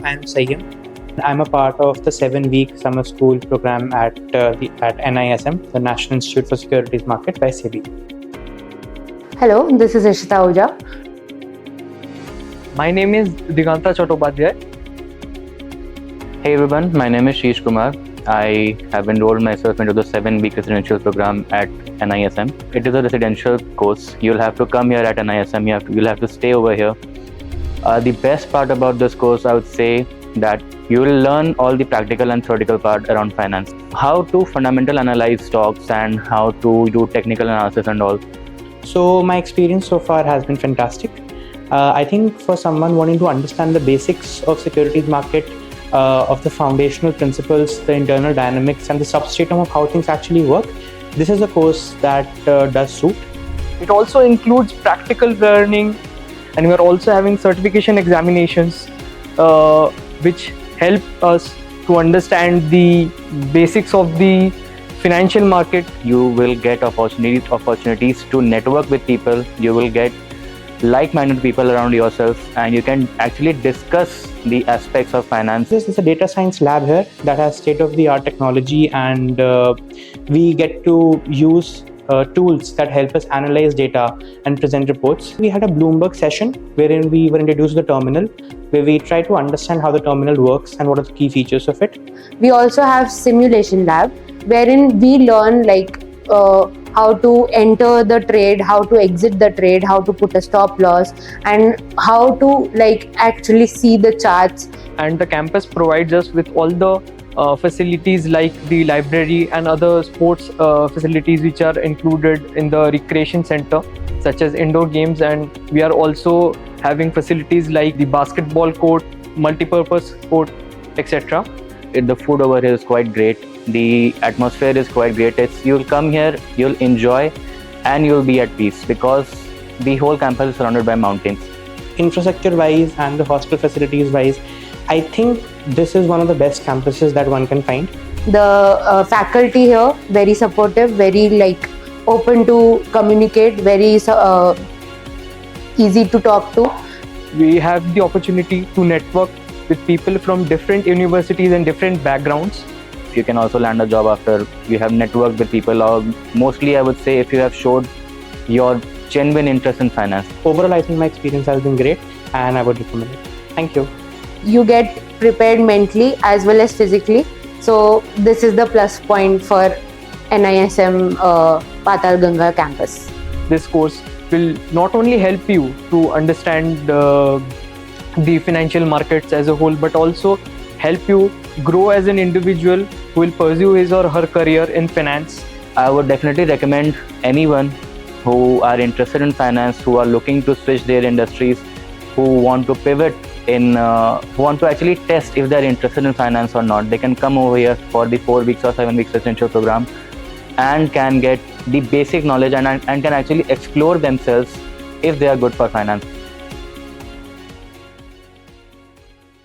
I'm Sayyam. I'm a part of the 7-week summer school program at NISM, the National Institute for Securities Market by SEBI. Hello, this is Ishita Ahuja. My name is Diganta Chattopadhyay. Hey everyone, my name is Sheesh Kumar. I have enrolled myself into the 7-week residential program at NISM. It is a residential course. You'll have to come here at NISM. You'll have to stay over here. The best part about this course, I would say, that you will learn all the practical and theoretical part around finance. How to fundamental analyze stocks and how to do technical analysis and all. So my experience so far has been fantastic. I think for someone wanting to understand the basics of securities market, of the foundational principles, the internal dynamics, and the substratum of how things actually work, this is a course that does suit. It also includes practical learning, and we are also having certification examinations which help us to understand the basics of the financial market. You will get opportunities to network with people. You will get like-minded people around yourself, and you can actually discuss the aspects of finance. This is a data science lab here that has state-of-the-art technology, and we get to use tools that help us analyze data and present reports. We had a Bloomberg session wherein we were introduced to the terminal, where we try to understand how the terminal works and what are the key features of it. We also have simulation lab wherein we learn how to enter the trade, how to exit the trade, how to put a stop loss, and how to actually see the charts. And the campus provides us with all the facilities like the library and other sports facilities which are included in the recreation center, such as indoor games, and we are also having facilities like the basketball court, multi-purpose court, etc. The food over here is quite great. The atmosphere is quite great. You'll come here, you'll enjoy, and you'll be at peace because the whole campus is surrounded by mountains. Infrastructure-wise and the hostel facilities-wise, I think this is one of the best campuses that one can find. The faculty here, very supportive, very open to communicate, very easy to talk to. We have the opportunity to network with people from different universities and different backgrounds. You can also land a job after you have networked with people, or mostly I would say if you have showed your genuine interest in finance. Overall, I think my experience has been great and I would recommend it. Thank you. You get prepared mentally as well as physically. So this is the plus point for NISM Patal Ganga campus. This course will not only help you to understand the financial markets as a whole, but also help you grow as an individual who will pursue his or her career in finance. I would definitely recommend anyone who are interested in finance, who are looking to switch their industries, who want to pivot who want to actually test if they're interested in finance or not. They can come over here for the 4 weeks or 7 weeks residential program and can get the basic knowledge and can actually explore themselves if they are good for finance.